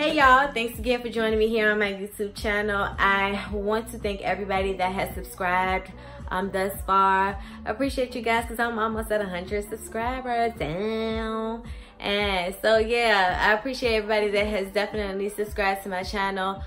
Hey y'all, thanks again for joining me here on my YouTube channel. I want to thank everybody that has subscribed thus far. I appreciate you guys because I'm almost at 100 subscribers down. And so yeah, I appreciate everybody that has definitely subscribed to my channel.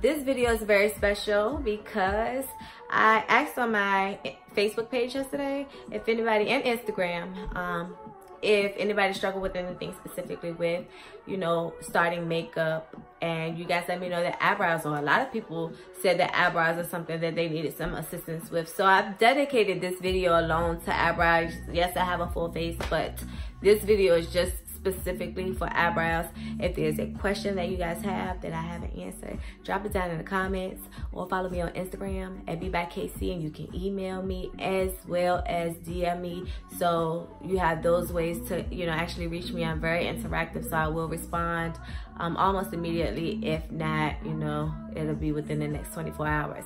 This video is very special because I asked on my Facebook page yesterday if anybody, and Instagram, if anybody struggled with anything specifically with, you know, starting makeup, and you guys let me know that eyebrows, or a lot of people said that eyebrows are something that they needed some assistance with. So I've dedicated this video alone to eyebrows. Yes, I have a full face, but this video is just specifically for eyebrows. If there's a question that you guys have that I haven't answered, drop it down in the comments or follow me on Instagram at BByKC, and you can email me as well as DM me. So you have those ways to, you know, actually reach me. I'm very interactive, so I will respond almost immediately. If not, you know, it'll be within the next 24 hours.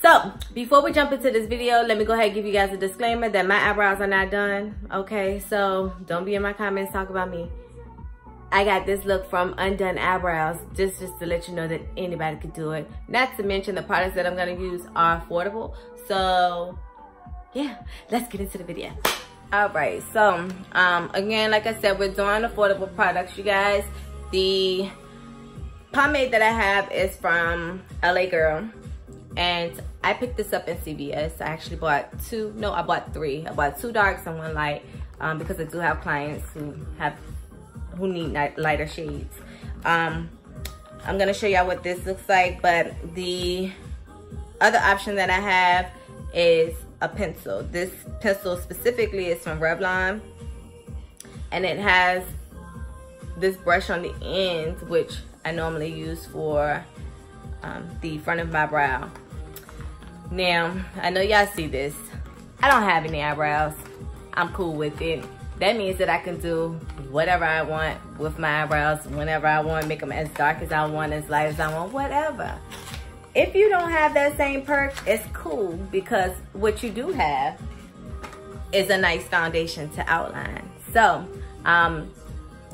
So before we jump into this video, let me go ahead and give you guys a disclaimer that my eyebrows are not done. Okay, so don't be in my comments talk about me. I got this look from Undone Eyebrows, just to let you know that anybody could do it. Not to mention the products that I'm gonna use are affordable. So yeah, let's get into the video. All right, so again, like I said, we're doing affordable products, you guys. The pomade that I have is from LA Girl, and I picked this up in CVS. I actually bought two, no, I bought three. I bought two darks and one light because I do have clients who need lighter shades. I'm gonna show y'all what this looks like, but the other option that I have is a pencil. This pencil specifically is from REVLON, and it has this brush on the end, which I normally use for the front of my brow. Now, I know y'all see this. I don't have any eyebrows. I'm cool with it. That means that I can do whatever I want with my eyebrows, whenever I want, make them as dark as I want, as light as I want, whatever. If you don't have that same perk, it's cool, because what you do have is a nice foundation to outline. So,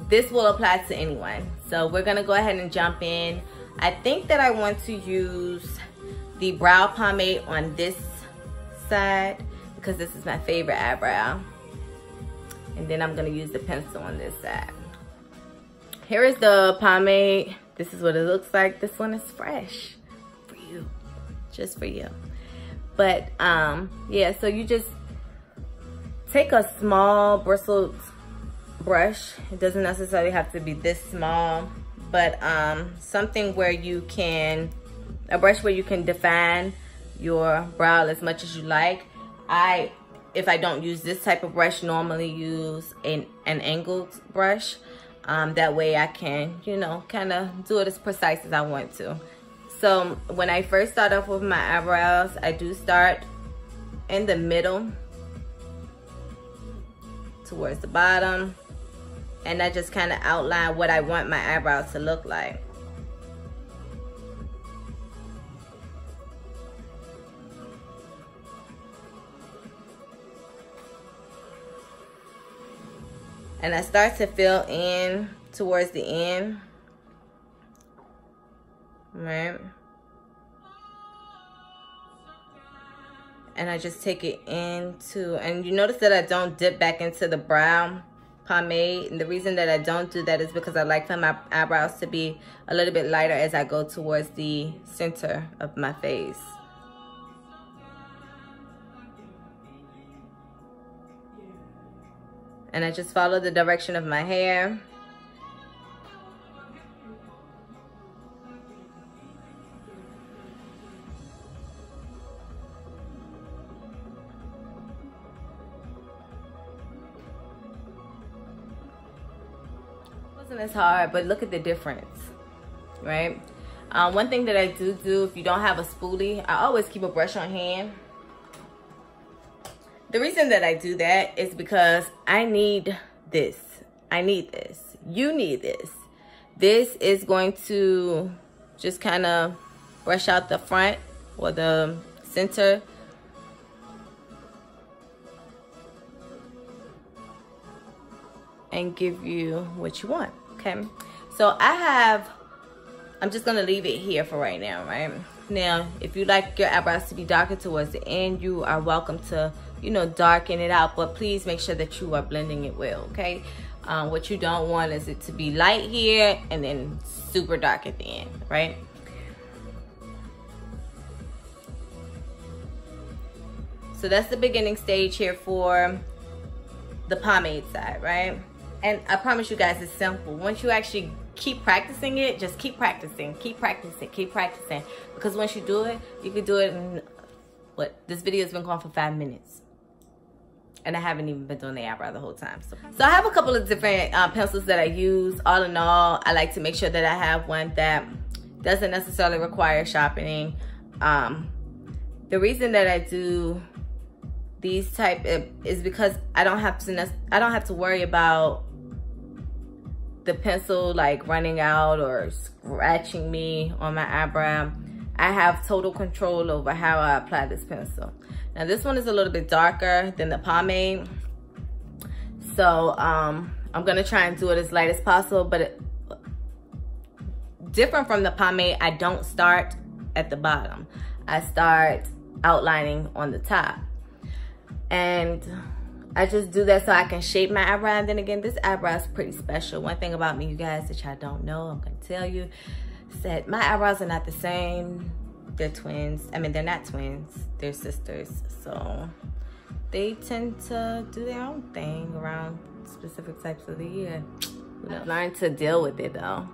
this will apply to anyone. So we're gonna go ahead and jump in. I think that I want to use the brow pomade on this side because this is my favorite eyebrow. And then I'm gonna use the pencil on this side. Here is the pomade. This is what it looks like. This one is fresh for you, just for you. But yeah, so you just take a small bristled brush. It doesn't necessarily have to be this small, but something where you can, a brush where you can define your brow as much as you like. If I don't use this type of brush, normally use an angled brush. That way I can, you know, kind of do it as precise as I want to. So when I first start off with my eyebrows, I do start in the middle towards the bottom, and I just kind of outline what I want my eyebrows to look like. And I start to fill in towards the end, right? And I just take it into, and you notice that I don't dip back into the brow pomade. And the reason that I don't do that is because I like for my eyebrows to be a little bit lighter as I go towards the center of my face. And I just follow the direction of my hair. Wasn't as hard, but look at the difference, right? One thing that I do if you don't have a spoolie, I always keep a brush on hand. The reason that I do that is because I need this. I need this. You need this. This is going to just kind of brush out the front or the center. And give you what you want, okay? So So I'm just gonna leave it here for right now, right? Now, if you like your eyebrows to be darker towards the end, you are welcome to, you know, darken it out, but please make sure that you are blending it well, okay? What you don't want is it to be light here and then super dark at the end, right? So that's the beginning stage here for the pomade side, right? And I promise you guys, it's simple. Once you actually keep practicing it, just keep practicing, keep practicing, keep practicing. Because once you do it, you can do it in, what, this video has been going for 5 minutes. And I haven't even been doing the eyebrow the whole time. So I have a couple of different pencils that I use. All in all, I like to make sure that I have one that doesn't necessarily require sharpening. The reason that I do these type is because I don't have to worry about the pencil like running out or scratching me on my eyebrow. I have total control over how I apply this pencil. Now this one is a little bit darker than the pomade, so I'm gonna try and do it as light as possible, but different from the pomade, I don't start at the bottom. I start outlining on the top. And I just do that so I can shape my eyebrow. And then again, this eyebrow is pretty special. One thing about me, you guys, that y'all don't know, I'm gonna tell you, is that my eyebrows are not the same. They're twins. I mean, they're not twins, they're sisters. So they tend to do their own thing around specific types of the year. I've learned to deal with it though.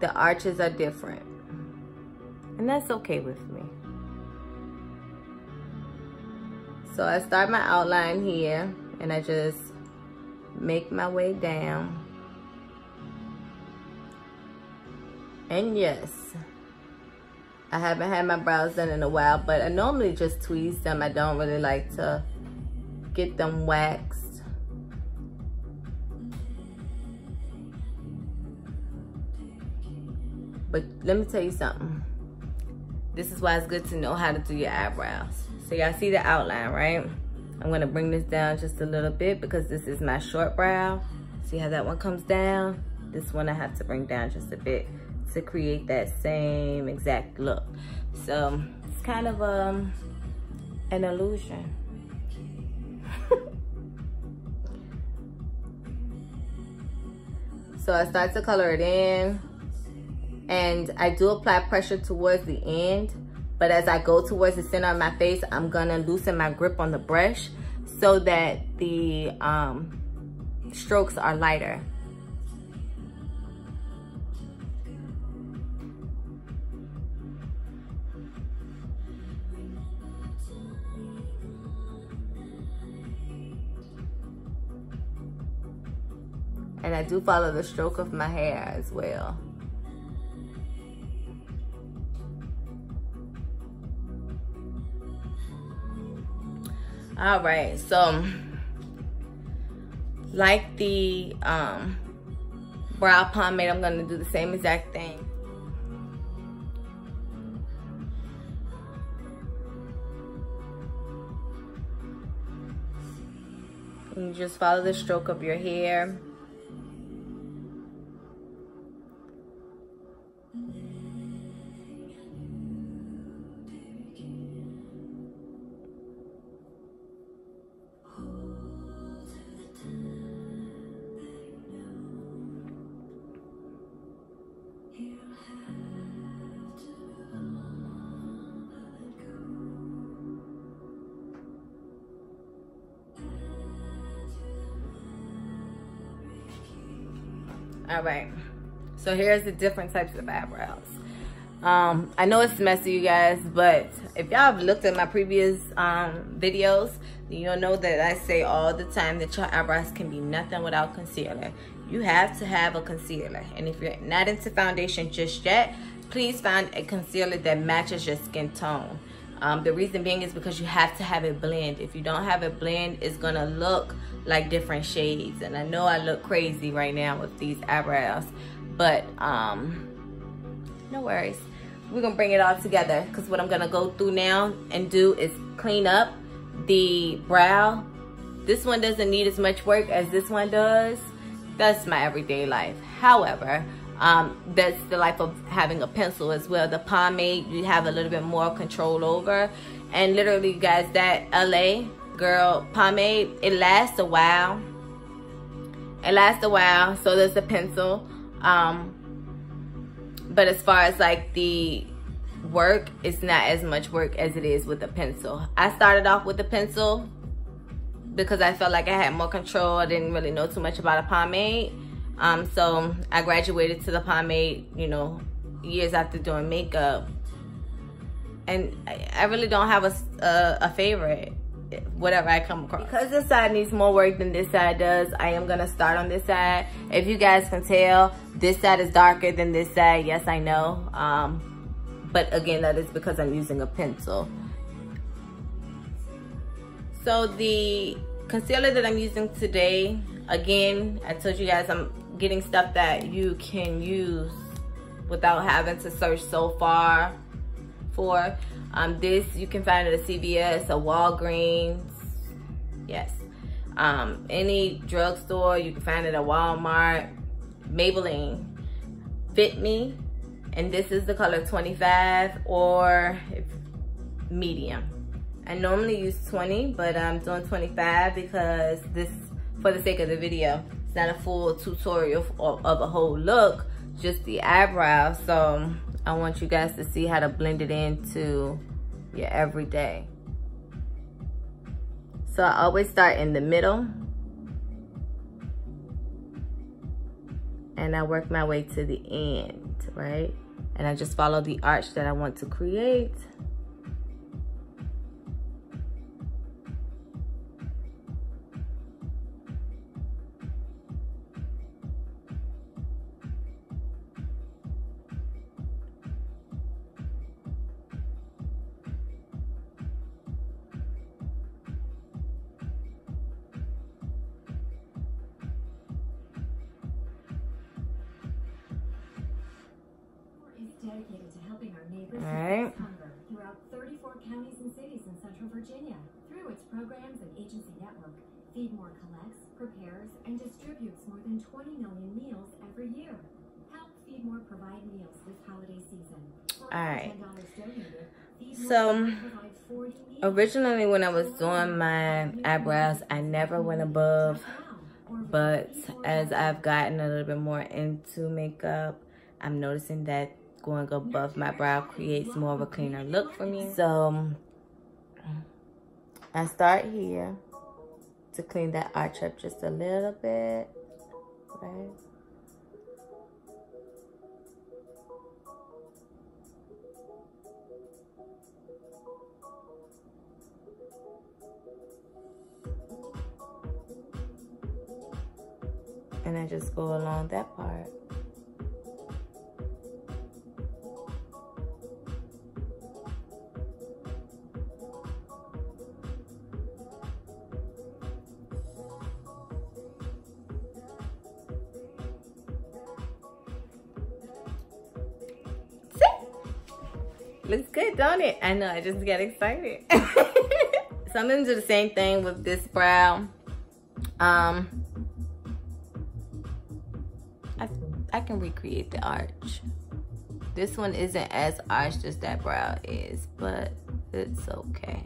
The arches are different, and that's okay with me. So I start my outline here and I just make my way down. And yes, I haven't had my brows done in a while, but I normally just tweeze them. I don't really like to get them waxed. But let me tell you something. This is why it's good to know how to do your eyebrows. So y'all see the outline, right? I'm gonna bring this down just a little bit because this is my short brow. See how that one comes down? This one I have to bring down just a bit to create that same exact look. So it's kind of an illusion. So I start to color it in, and I do apply pressure towards the end, but as I go towards the center of my face, I'm gonna loosen my grip on the brush so that the strokes are lighter. And I do follow the stroke of my hair as well. All right, so like the brow pomade, I'm gonna do the same exact thing. You just follow the stroke of your hair. All right, so here's the different types of eyebrows. I know it's messy, you guys, but if y'all have looked at my previous videos, you'll know that I say all the time that your eyebrows can be nothing without concealer. You have to have a concealer, and if you're not into foundation just yet, please find a concealer that matches your skin tone. The reason being is because you have to have it blend. If you don't have it blend, it's gonna look like different shades. And I know I look crazy right now with these eyebrows, but no worries. We're gonna bring it all together, because what I'm gonna go through now and do is clean up the brow. This one doesn't need as much work as this one does. That's my everyday life. However, that's the life of having a pencil as well. The pomade, you have a little bit more control over. And literally, guys, that LA Girl pomade, it lasts a while. It lasts a while. So does the pencil. But as far as like the work, it's not as much work as it is with the pencil. I started off with the pencil because I felt like I had more control. I didn't really know too much about a pomade. So I graduated to the pomade, you know, years after doing makeup. And I really don't have a favorite, whatever I come across. Because this side needs more work than this side does, I am gonna start on this side. If you guys can tell, this side is darker than this side. Yes, I know. But again, that is because I'm using a pencil. So the concealer that I'm using today, again, I told you guys I'm getting stuff that you can use without having to search so far for. This you can find at a CVS, a Walgreens, yes. Any drugstore, you can find it at Walmart. Maybelline, Fit Me, and this is the color 25 or medium. I normally use 20, but I'm doing 25 because this, for the sake of the video, it's not a full tutorial of a whole look, just the eyebrow. So I want you guys to see how to blend it into your everyday. So I always start in the middle and I work my way to the end, right? And I just follow the arch that I want to create. Dedicated to helping our neighbors right. hunger throughout 34 counties and cities in Central Virginia. Through its programs and agency network, Feed More collects, prepares, and distributes more than 20 million meals every year. Help Feed More provide meals this holiday season. For Alright, $10 donated, so originally when I was doing my eyebrows, I never went above, but as I've gotten a little bit more into makeup, I'm noticing that going above my brow creates more of a cleaner look for me. So I start here to clean that arch up just a little bit, right? And I just go along that part. Looks good, don't it? I know, I just get excited. So I'm gonna do the same thing with this brow. I can recreate the arch. This one isn't as arched as that brow is, but it's okay.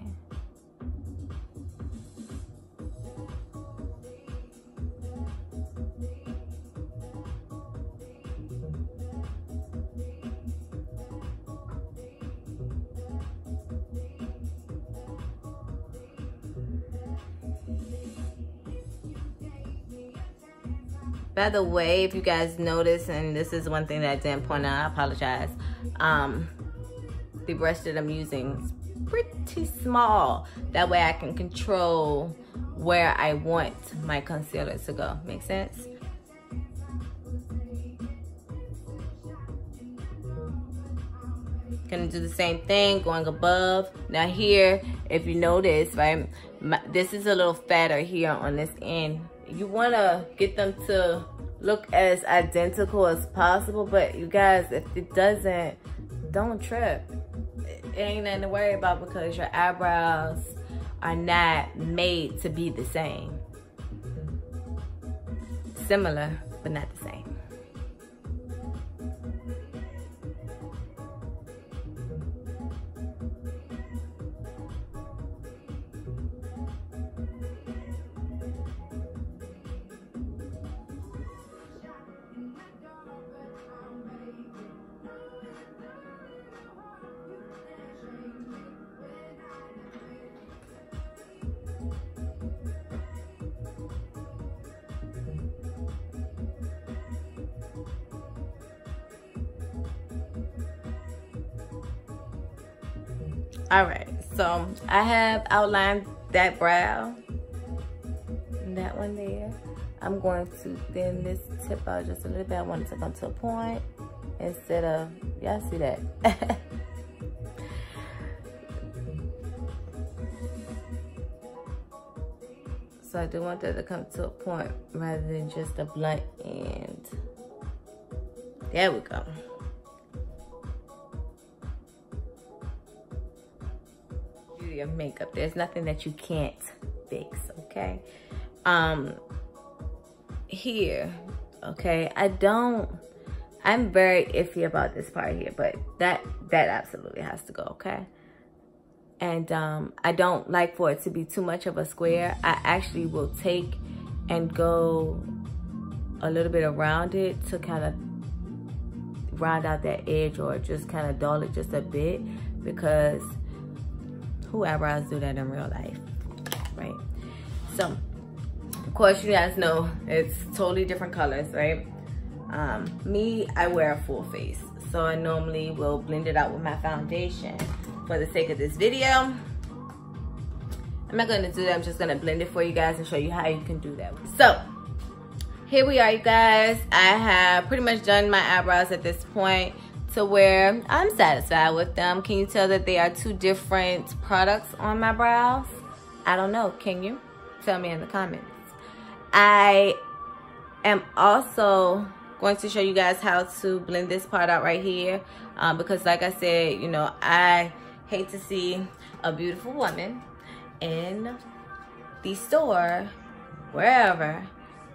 By the way, if you guys notice, and this is one thing that I didn't point out, I apologize. The brush that I'm using is pretty small. That way I can control where I want my concealer to go. Make sense? Gonna do the same thing, going above. Now here, if you notice, right, this is a little fatter here on this end. You want to get them to look as identical as possible, but you guys, if it doesn't, don't trip. It ain't nothing to worry about because your eyebrows are not made to be the same. similar, but not the same. All right, so I have outlined that brow, that one there. I'm going to thin this tip out just a little bit. I want it to come to a point instead of, y'all see that? So I do want that to come to a point rather than just a blunt end. There we go. Of makeup, there's nothing that you can't fix, okay? Here, okay, I'm very iffy about this part here, but that absolutely has to go, okay? And I don't like for it to be too much of a square. I actually will take and go a little bit around it to kind of round out that edge, or just kind of dull it just a bit, because who eyebrows do that in real life, right? So, of course, you guys know it's totally different colors, right? Me, I wear a full face, so I normally will blend it out with my foundation. For the sake of this video, I'm not gonna do that. I'm just gonna blend it for you guys and show you how you can do that. So, here we are, you guys. I have pretty much done my eyebrows at this point to where I'm satisfied with them. Can you tell that they are two different products on my brows? I don't know, can you? Tell me in the comments. I am also going to show you guys how to blend this part out right here, because like I said, you know, I hate to see a beautiful woman in the store, wherever,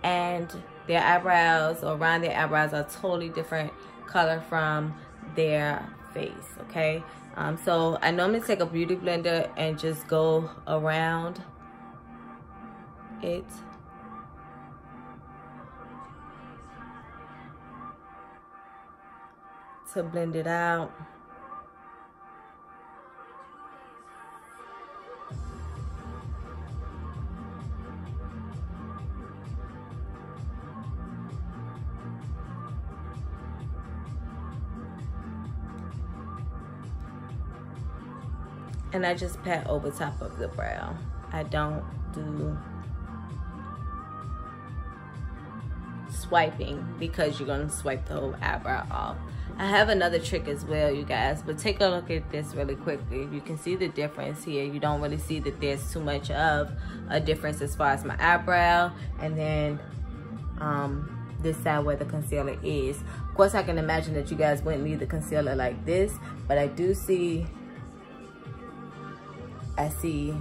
and their eyebrows or around their eyebrows are totally different color from their face, okay? So I normally take a beauty blender and just go around it. To blend it out. And I just pat over top of the brow. I don't do swiping because you're gonna swipe the whole eyebrow off. I have another trick as well, you guys, but take a look at this really quickly. You can see the difference here. You don't really see that there's too much of a difference as far as my eyebrow and then this side where the concealer is. Of course, I can imagine that you guys wouldn't need the concealer like this, but I do see, I see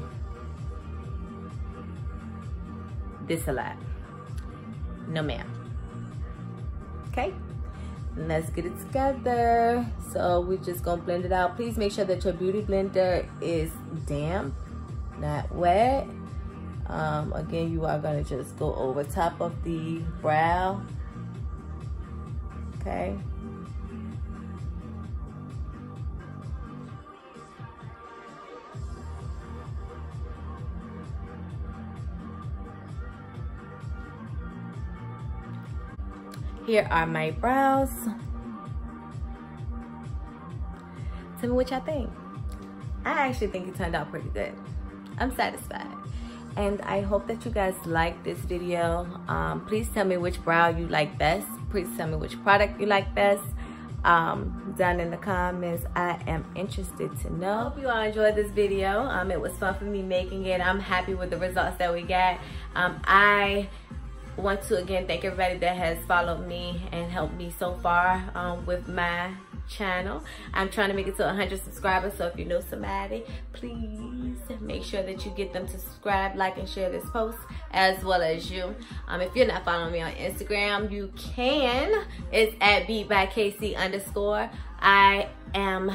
this a lot. No ma'am. Okay, let's get it together. So we're just gonna blend it out. Please make sure that your beauty blender is damp, not wet. Again, you are gonna just go over top of the brow. Okay. Here are my brows. Tell me what y'all think. I actually think it turned out pretty good. I'm satisfied. And I hope that you guys like this video. Please tell me which brow you like best. Please tell me which product you like best. Down in the comments, I am interested to know. Hope you all enjoyed this video. It was fun for me making it. I'm happy with the results that we got. I want to again thank everybody that has followed me and helped me so far with my channel. I'm trying to make it to 100 subscribers, so if you know somebody, please make sure that you get them to subscribe, like, and share this post, as well as you. If you're not following me on Instagram, you can. It's at @beatbykc_. I am